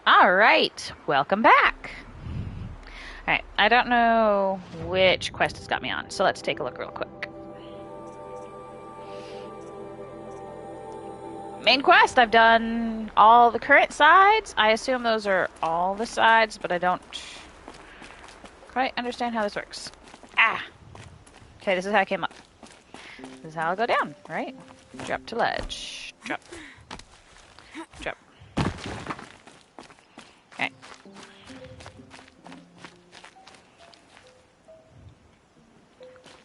All right, welcome back. All right, I don't know which quest it's got me on, so let's take a look real quick. Main quest, I've done all the current sides. I assume those are all the sides, but I don't quite understand how this works. Ah! Okay, this is how I came up. This is how I'll go down, right? Drop to ledge. Drop. Drop. Okay.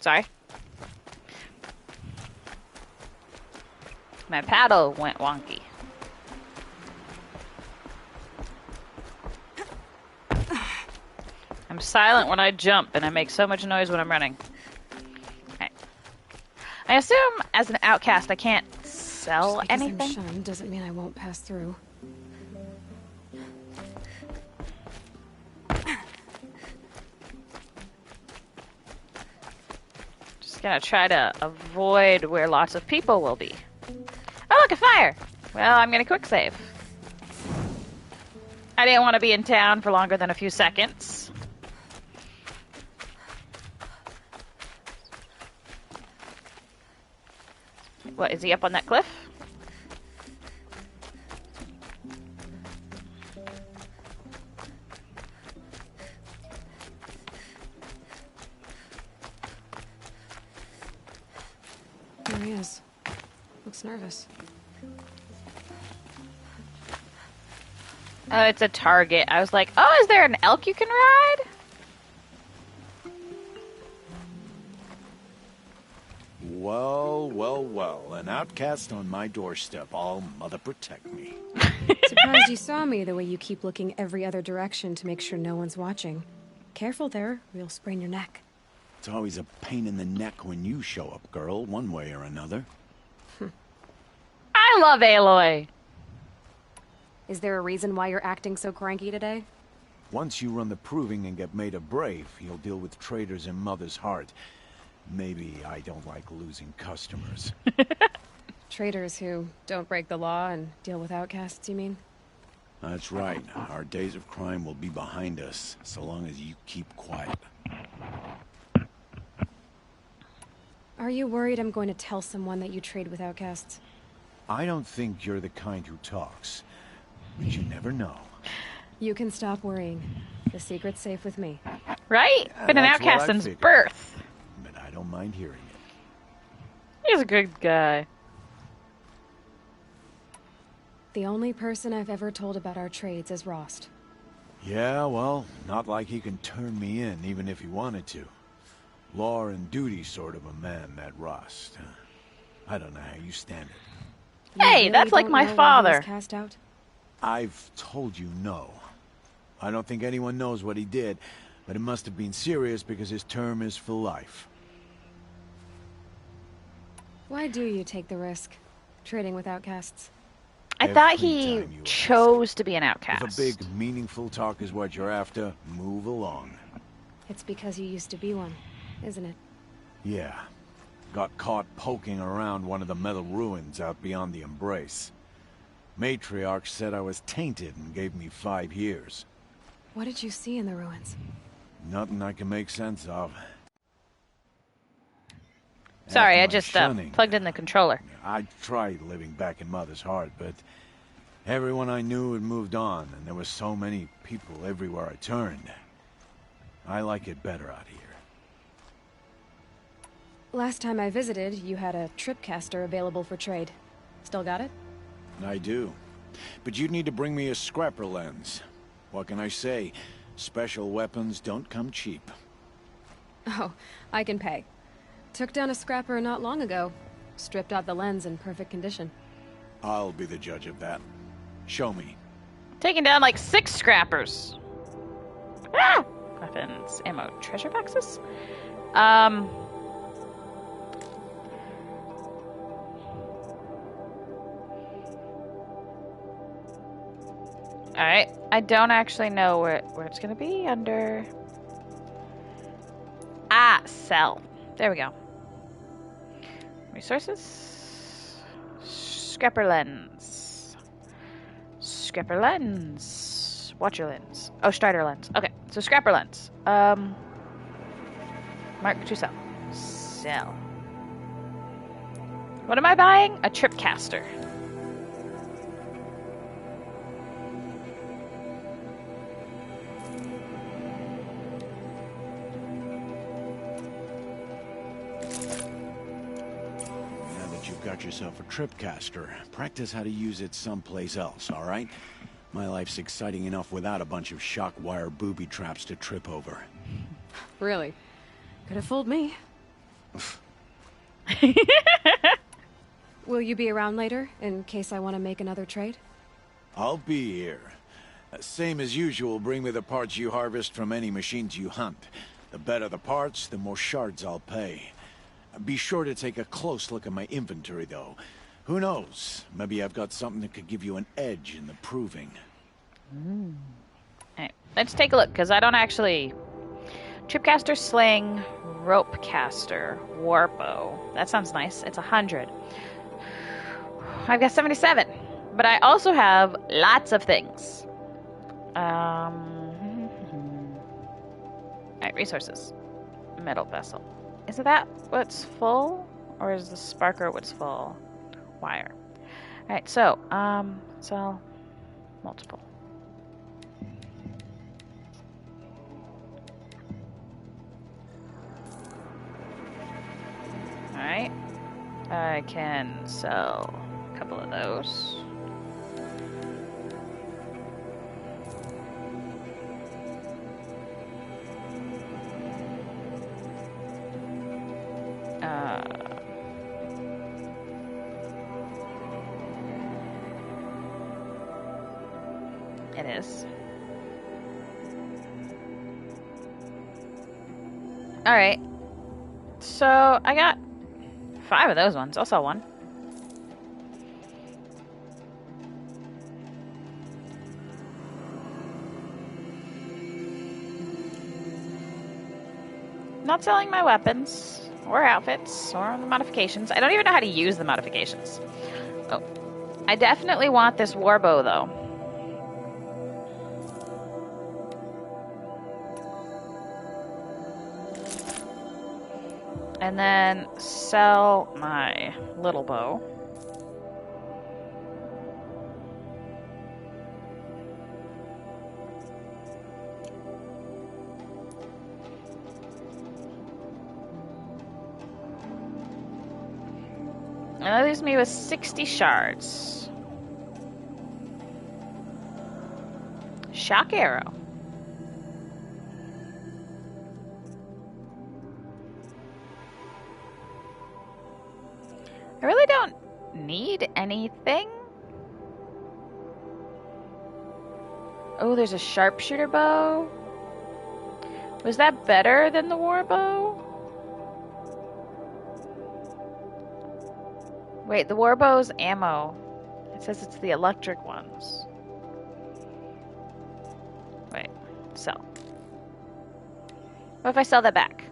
Sorry. My paddle went wonky. I'm silent when I jump, and I make so much noise when I'm running. Okay. I assume, as an outcast, I can't sell Just because anything. I'm shunned doesn't mean I won't pass through. Just gonna try to avoid where lots of people will be. Oh, look, a fire! Well, I'm gonna quick save. I didn't want to be in town for longer than a few seconds. What, is he up on that cliff? There he is. Looks nervous. Oh, it's a target. I was like, oh, is there an elk you can ride? Well, well, well. An outcast on my doorstep. All mother protect me. Surprised you saw me the way you keep looking every other direction to make sure no one's watching. Careful there, or you'll sprain your neck. It's always a pain in the neck when you show up, girl, one way or another. I love Aloy. Is there a reason why you're acting so cranky today? Once you run the proving and get made a brave, you'll deal with traitors in Mother's heart. Maybe I don't like losing customers. Traitors who don't break the law and deal with outcasts, you mean? That's right. Our days of crime will be behind us, so long as you keep quiet. Are you worried I'm going to tell someone that you trade with outcasts? I don't think you're the kind who talks, but you never know. You can stop worrying. The secret's safe with me. Right? Yeah, Been an that's what outcast I since figured. birth. But I don't mind hearing it. He's a good guy. The only person I've ever told about our trades is Rost. Yeah, well, not like he can turn me in, even if he wanted to. Law and duty sort of a man, that Rost. I don't know how you stand it. You Hey, really that's like don't my know why he was father. cast out? I've told you no. I don't think anyone knows what he did, but it must have been serious because his term is for life. Why do you take the risk? Trading with outcasts? I thought Every he time you ask. chose to be an outcast. If a big, meaningful talk is what you're after, move along. It's because you used to be one, isn't it? Yeah. Got caught poking around one of the metal ruins out beyond the Embrace. Matriarch said I was tainted and gave me 5 years. What did you see in the ruins? Nothing I can make sense of. Sorry, After I my just shunning, plugged in the controller. I tried living back in Mother's heart, but everyone I knew had moved on, and there were so many people everywhere I turned. I like it better out here. Last time I visited, you had a tripcaster available for trade. Still got it? I do. But you'd need to bring me a scrapper lens. What can I say? Special weapons don't come cheap. Oh, I can pay. Took down a scrapper not long ago. Stripped out the lens in perfect condition. I'll be the judge of that. Show me. Taking down like 6 scrappers. Ah! Weapons, ammo, treasure boxes? Alright, I don't actually know where it's gonna be under... Ah, sell. There we go. Resources. Scrapper lens. Scrapper lens. Watcher lens. Oh, Strider lens. Okay, so scrapper lens. Mark to sell. Sell. What am I buying? A tripcaster. Now that you've got yourself a tripcaster, practice how to use it someplace else, all right? My life's exciting enough without a bunch of shock wire booby traps to trip over. Really? Could have fooled me. Will you be around later, in case I want to make another trade? I'll be here. Same as usual, bring me the parts you harvest from any machines you hunt. The better the parts, the more shards I'll pay. Be sure to take a close look at my inventory, though. Who knows? Maybe I've got something that could give you an edge in the proving. Alright, let's take a look, because I don't actually... Tripcaster, sling, rope caster, warbow. That sounds nice. It's 100. I've got 77. But I also have lots of things. Alright, resources. Metal vessel. Is that what's full? Or is the sparker what's full? Wire. Alright, so, sell multiple. Alright. I can sell a couple of those. It is. Alright. So, I got 5 of those ones. I'll sell one. Not selling my weapons, or outfits, or the modifications. I don't even know how to use the modifications. Oh. I definitely want this warbow, though. And then sell my little bow. And that leaves me with 60 shards. Shock arrow. I really don't need anything. Oh, there's a sharpshooter bow. Was that better than the war bow? Wait, the war bow's ammo. It says it's the electric ones. Wait, sell. What if I sell that back?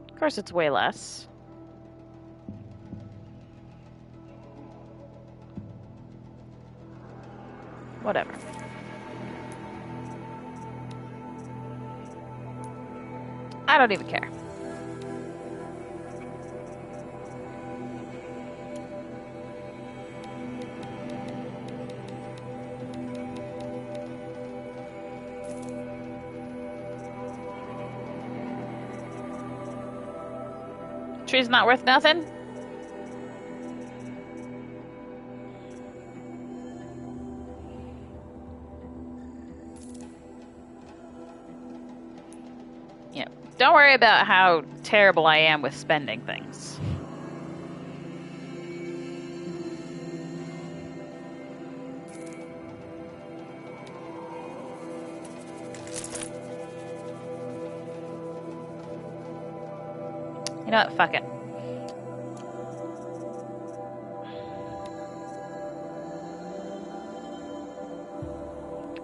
Of course, it's way less. Whatever. I don't even care. Tree's not worth nothing? Yeah. Don't worry about how terrible I am with spending things. You know what? Fuck it.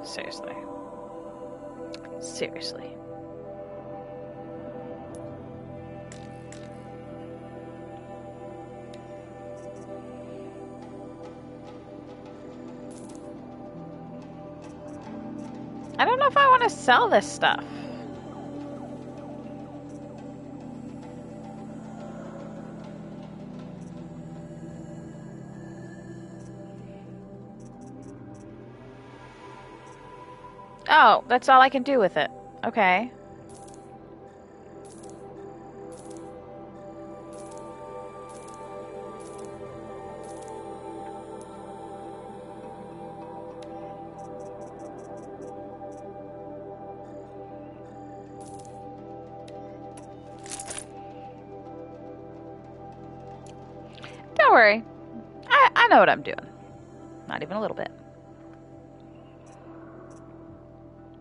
Seriously. Seriously. I don't know if I want to sell this stuff. Oh, that's all I can do with it. Okay. Don't worry. I know what I'm doing. Not even a little bit.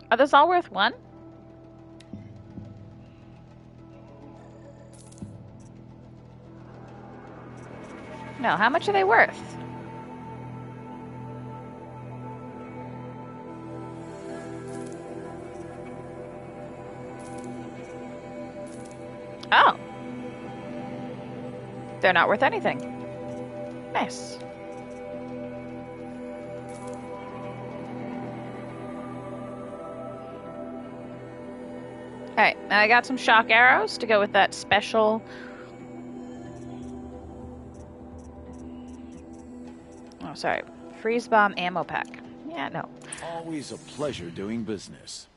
Are those all worth one? No, how much are they worth? Oh. They're not worth anything. Nice. Alright, and I got some shock arrows to go with that special... Oh, sorry. Freeze bomb ammo pack. Yeah, no. Always a pleasure doing business.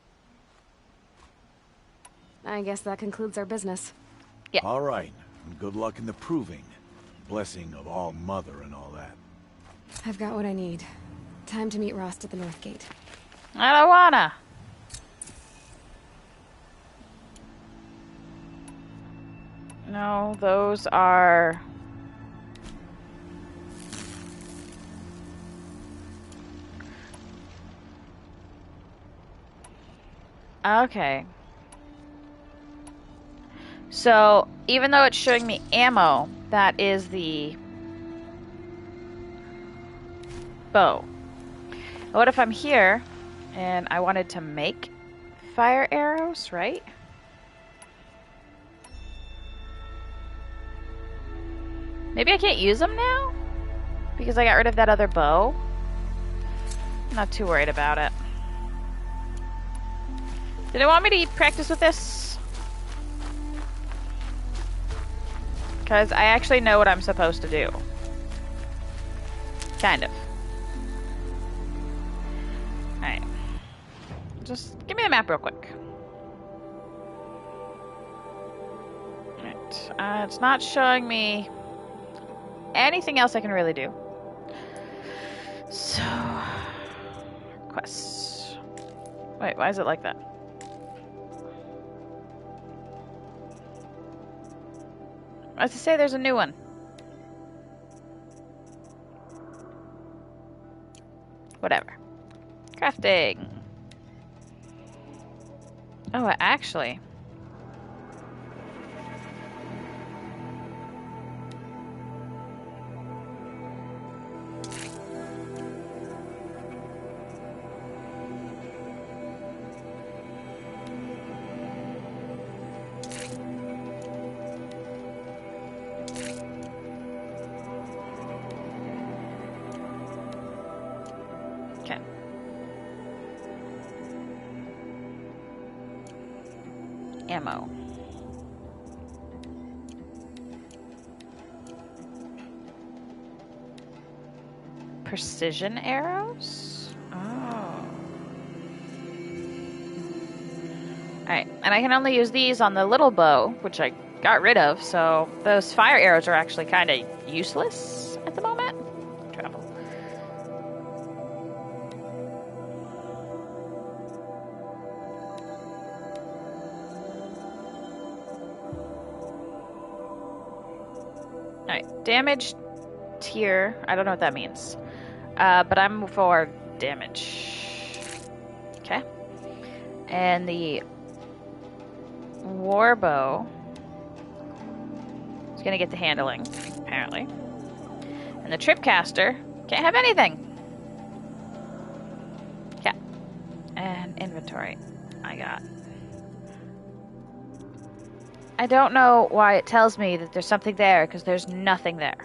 I guess that concludes our business. Yeah. All right. And good luck in the proving. Blessing of All Mother and all that. I've got what I need. Time to meet Rost at the North Gate. I don't wanna. No, those are... Okay. So, even though it's showing me ammo, that is the bow. What if I'm here and I wanted to make fire arrows, right? Maybe I can't use them now? Because I got rid of that other bow? I'm not too worried about it. Did it want me to practice with this? Because I actually know what I'm supposed to do. Kind of. Alright. Just give me the map real quick. Alright. It's not showing me anything else I can really do. So... quests. Wait, why is it like that? I was to say there's a new one. Whatever. Crafting. Oh, actually. Ammo. Precision arrows? Oh. Alright, and I can only use these on the little bow, which I got rid of, so those fire arrows are actually kind of useless at the moment. Travel. Damage tier. I don't know what that means. But I'm for damage. Okay. And the warbow is going to get the handling, apparently. And the tripcaster can't have anything. Yeah. And inventory. I got. I don't know why it tells me that there's something there, because there's nothing there.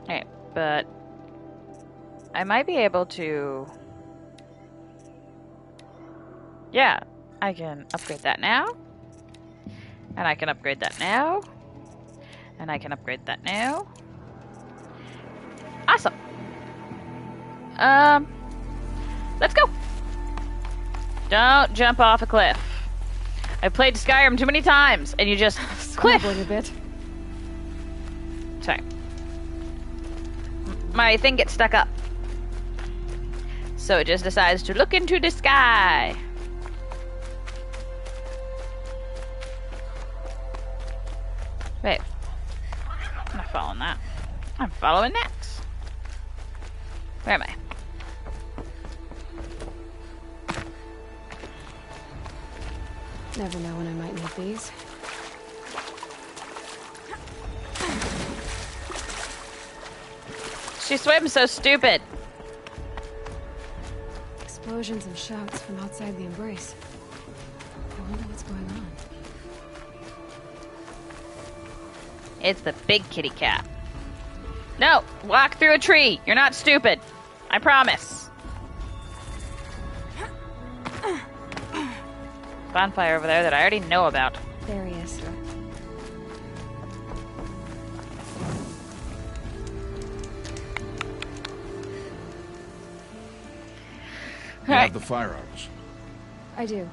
Okay, but I might be able to... Yeah, I can upgrade that now. And I can upgrade that now. And I can upgrade that now. Awesome. Let's go. Don't jump off a cliff. I've played Skyrim too many times, and you just cliff. Scrambling a bit. Sorry. My thing gets stuck up. So it just decides to look into the sky. Wait. I'm not following that. I'm following that. Where am I? Never know when I might need these. She swims so stupid. Explosions and shouts from outside the embrace. I wonder what's going on. It's the big kitty cat. No! Walk through a tree! You're not stupid. I promise. Bonfire over there that I already know about. There he is. You have the firearms. I do.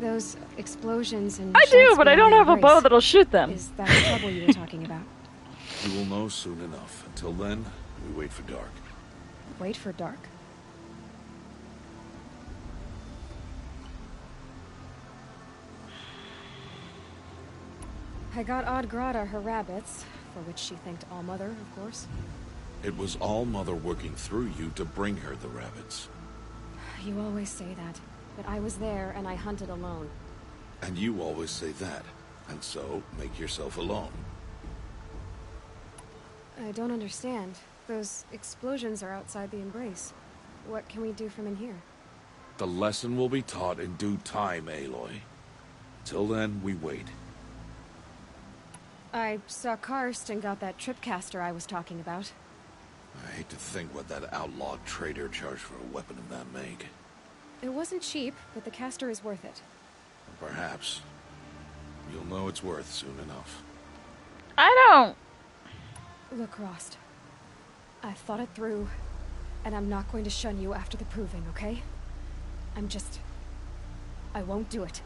Those explosions and I do, shots but I beyond don't the have a bow embrace. that'll shoot them. Is that the trouble you were talking about? You will know soon enough. Until then, we wait for dark. Wait for dark? I got Odd Grata her rabbits, for which she thanked Allmother, of course. It was Allmother working through you to bring her the rabbits. You always say that, but I was there and I hunted alone. And you always say that, and so make yourself alone. I don't understand. Those explosions are outside the embrace. What can we do from in here? The lesson will be taught in due time, Aloy. Till then, we wait. I saw Karst and got that tripcaster I was talking about. I hate to think what that outlawed trader charged for a weapon of that make. It wasn't cheap, but the caster is worth it. Perhaps. You'll know it's worth soon enough. I don't... Look, Rost. I thought it through, and I'm not going to shun you after the proving, okay? I won't do it.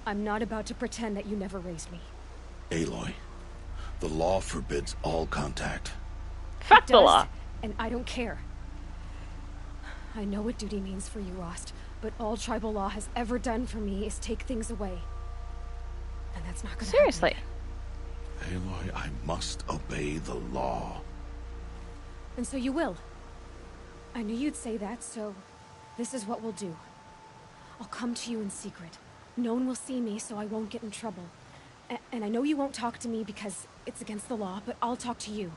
I'm not about to pretend that you never raised me. Aloy, the law forbids all contact. Fuck It the does, law. and I don't care. I know what duty means for you, Rost, but all tribal law has ever done for me is take things away. And that's not gonna Seriously. happen. Aloy, I must obey the law. And so you will. I knew you'd say that, so this is what we'll do. I'll come to you in secret. No one will see me, so I won't get in trouble. And I know you won't talk to me because it's against the law, but I'll talk to you.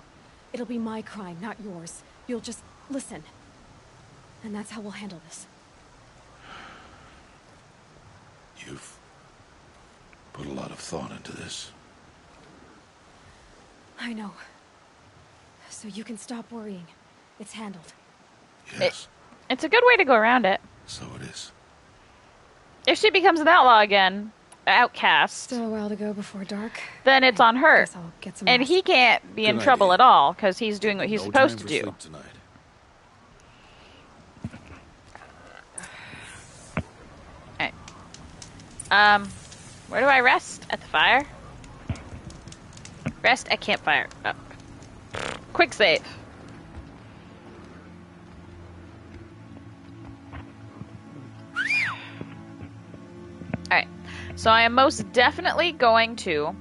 It'll be my crime, not yours. You'll just listen. And that's how we'll handle this. You've put a lot of thought into this. I know. So you can stop worrying. It's handled. Yes, It's a good way to go around it. so it is. If she becomes an outlaw again, outcast, Still a while to go before dark. then it's on her. Guess I'll get some And rest. he can't be in Good trouble idea. at all, because he's doing what he's No supposed time to for do. sleep tonight. Alright. Where do I rest? At the fire? Rest at campfire. Oh. Quick save. Alright. So I am most definitely going to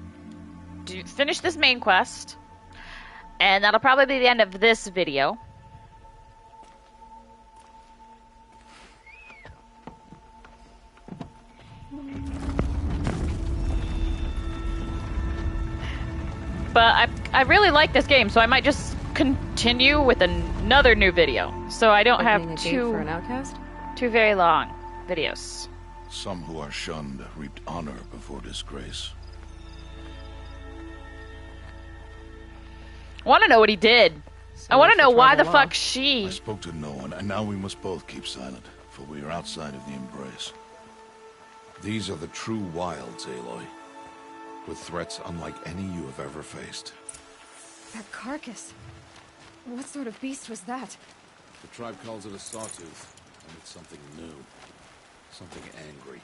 finish this main quest. And that'll probably be the end of this video. But I really like this game, so I might just continue with another new video. So I don't have Opening a gate for an two outcast? very long videos. Some who are shunned reaped honor before disgrace. I want to know what he did. I want to know why the fuck she... I spoke to no one, and now we must both keep silent, for we are outside of the embrace. These are the true wilds, Aloy. With threats unlike any you have ever faced. That carcass. What sort of beast was that? The tribe calls it a sawtooth, and it's something new. Something angry.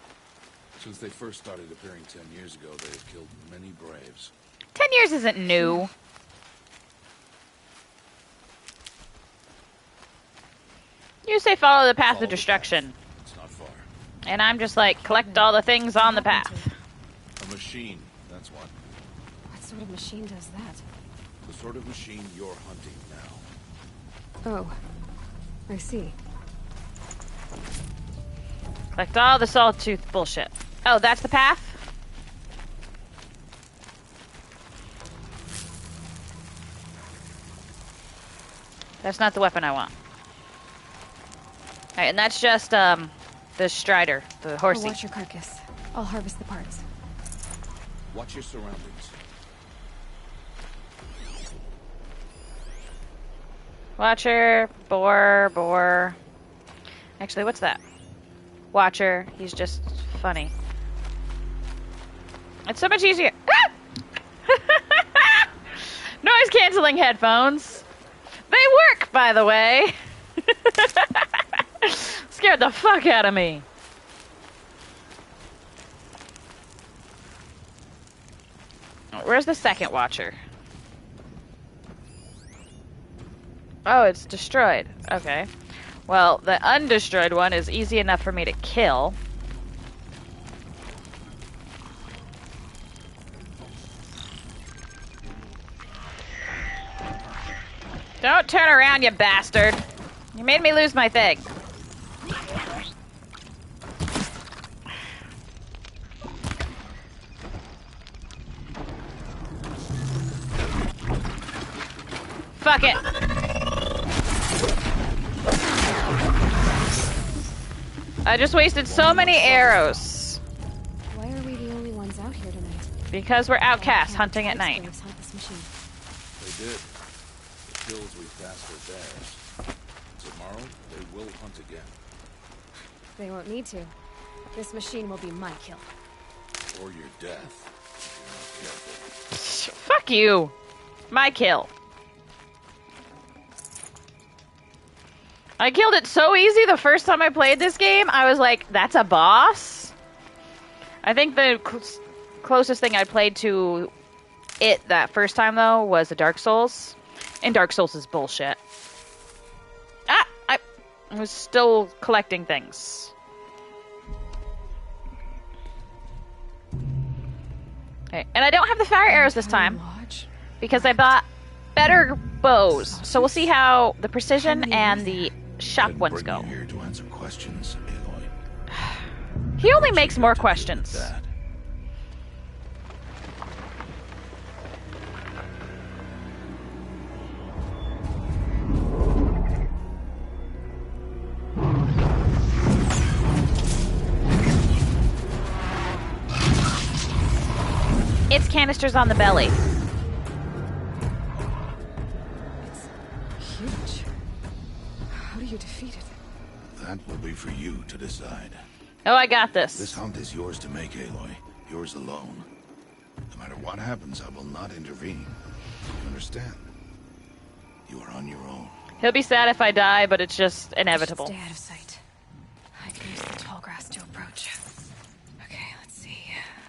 Since they first started appearing 10 years ago, they have killed many braves. 10 years isn't new. You say follow the path of destruction. It's not far. And I'm just like, collect all the things on the path. A machine, that's what. What sort of machine does that? The sort of machine you're hunting now. Oh, I see. Collect all the sawtooth bullshit. Oh, that's the path? That's not the weapon I want. Alright, and that's just, the Strider, the horsey. I'll watch your carcass. I'll harvest the parts. Watch your surroundings. Watcher, boar. Actually, what's that? Watcher, he's just funny. It's so much easier. Ah! Noise canceling headphones. They work, by the way. Scared the fuck out of me. Where's the second Watcher? Oh, it's destroyed. Okay. Well, the undestroyed one is easy enough for me to kill. Don't turn around, you bastard. You made me lose my thing. Fuck it. I just wasted so many arrows. Why are we the only ones out here tonight? Because we're outcasts hunting at night. Hunt this machine. They did. The kills we passed are theirs. Tomorrow, they will hunt again. They won't need to. This machine will be my kill. Or your death, if you're not careful. Fuck you. My kill. I killed it so easy the first time I played this game. I was like, that's a boss? I think the closest thing I played to it that first time, though, was the Dark Souls. And Dark Souls is bullshit. Ah! I was still collecting things. Okay, and I don't have the fire arrows this time. Because I bought better bows. So we'll see how the precision and the shock ones go. Here to answer questions, Aloy. He only makes more questions. That. It's canisters on the belly. It's huge. How do you defeat it? That will be for you to decide. Oh, I got This this. hunt is yours to make, Aloy. Yours alone. No matter what happens, I will not intervene. You understand? You are on your own. He'll be sad if I die, but it's just inevitable. Stay out of sight. I can use the tall grass to approach. Okay, let's see.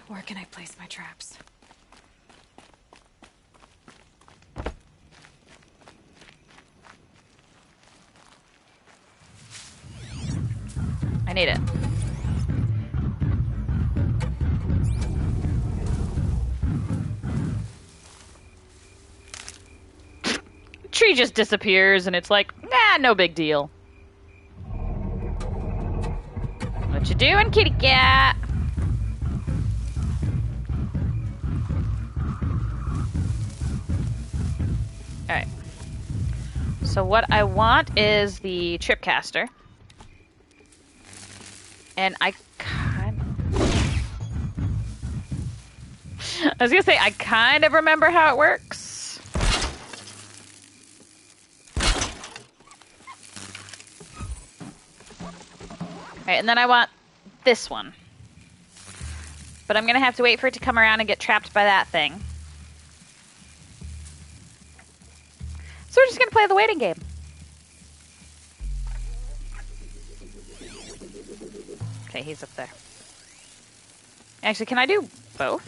Where can I place my traps? I need it. Tree just disappears and it's like, nah, no big deal. What you doing, kitty cat? Alright. So what I want is the tripcaster. And I was gonna say, I kind of remember how it works. Alright, and then I want this one. But I'm gonna have to wait for it to come around and get trapped by that thing. So we're just gonna play the waiting game. Okay, he's up there. Actually, can I do both?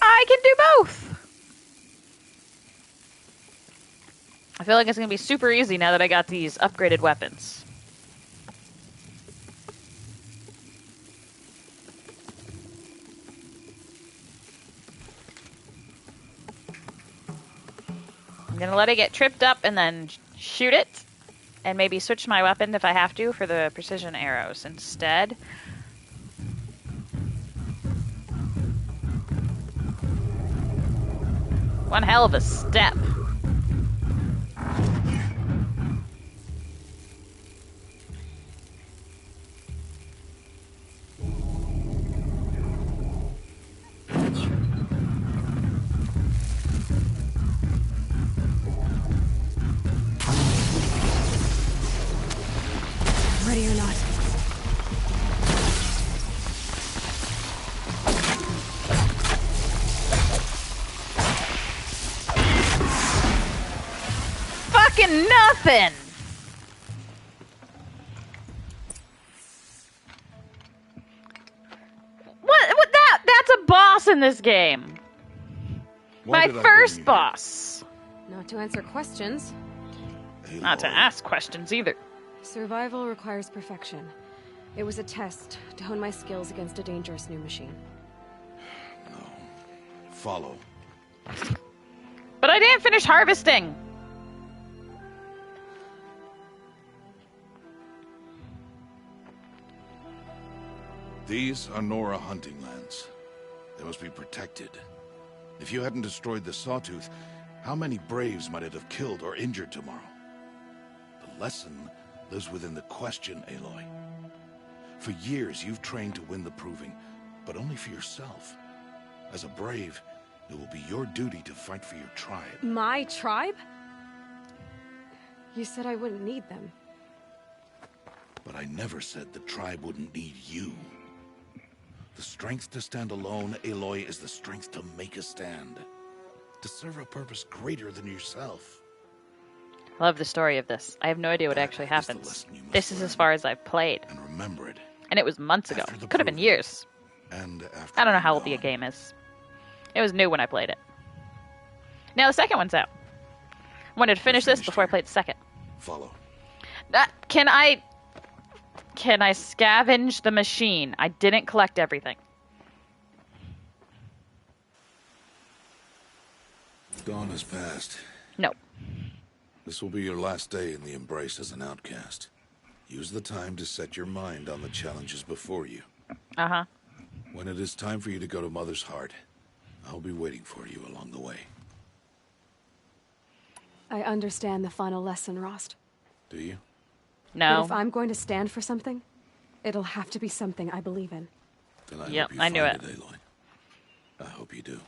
I can do both! I feel like it's gonna be super easy now that I got these upgraded weapons. I'm gonna let it get tripped up and then shoot it. And maybe switch my weapon if I have to for the precision arrows instead. One hell of a step. Ready or not. Fucking nothing! What that's a boss in this game. Why My did I first bring you boss. Not to answer questions. here? Not to Aloy, ask questions either. Survival requires perfection. It was a test to hone my skills against a dangerous new machine. No. Follow. But I didn't finish harvesting. These are Nora hunting lands. They must be protected. If you hadn't destroyed the Sawtooth, how many Braves might it have killed or injured tomorrow? The lesson lives within the question, Aloy. For years, you've trained to win the proving, but only for yourself. As a Brave, it will be your duty to fight for your tribe. My tribe? You said I wouldn't need them. But I never said the tribe wouldn't need you. The strength to stand alone, Aloy, is the strength to make a stand. To serve a purpose greater than yourself. Love the story of this. I have no idea what That actually is the happens. lesson you must This is as learn. far as I've played. And remember it. And it was months ago. After the Could have been proving. years. And after I don't know I'm how old the gone. game is. It was new when I played it. Now the second one's out. Wanted to finish this finished before I here. played the second. Follow. Can I scavenge the machine? I didn't collect everything. Dawn has passed. No. This will be your last day in the Embrace as an outcast. Use the time to set your mind on the challenges before you. Uh-huh. When it is time for you to go to Mother's Heart, I'll be waiting for you along the way. I understand the final lesson, Rost. Do you? But No. if I'm going to stand for something, it'll have to be something I believe in. Then I Yep, hope you I knew find it. Aloy. I hope you do.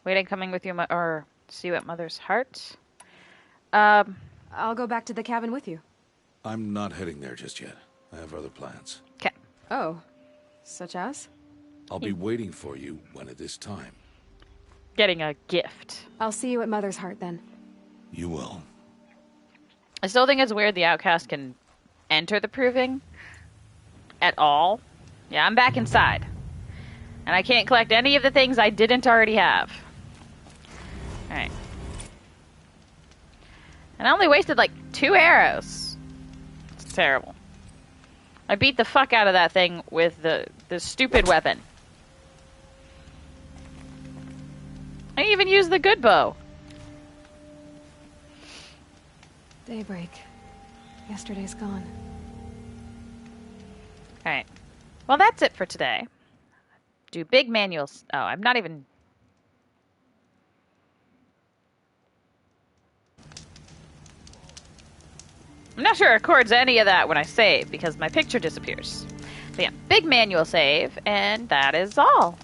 Waiting, coming with you, or see you at Mother's Heart. I'll go back to the cabin with you. I'm not heading there just yet. I have other plans. Okay. Oh. Such as? I'll be waiting for you when it is time. Getting a gift. I'll see you at Mother's Heart then. You will. I still think it's weird the outcast can enter the proving at all. Yeah, I'm back inside. And I can't collect any of the things I didn't already have. Alright. And I only wasted like 2 arrows. It's terrible. I beat the fuck out of that thing with the stupid weapon. I even used the good bow. Daybreak. Yesterday's gone. Alright. Well, that's it for today. Do big manuals. Oh, I'm not even... I'm not sure it records any of that when I save, because my picture disappears. So yeah, big manual save, and that is all.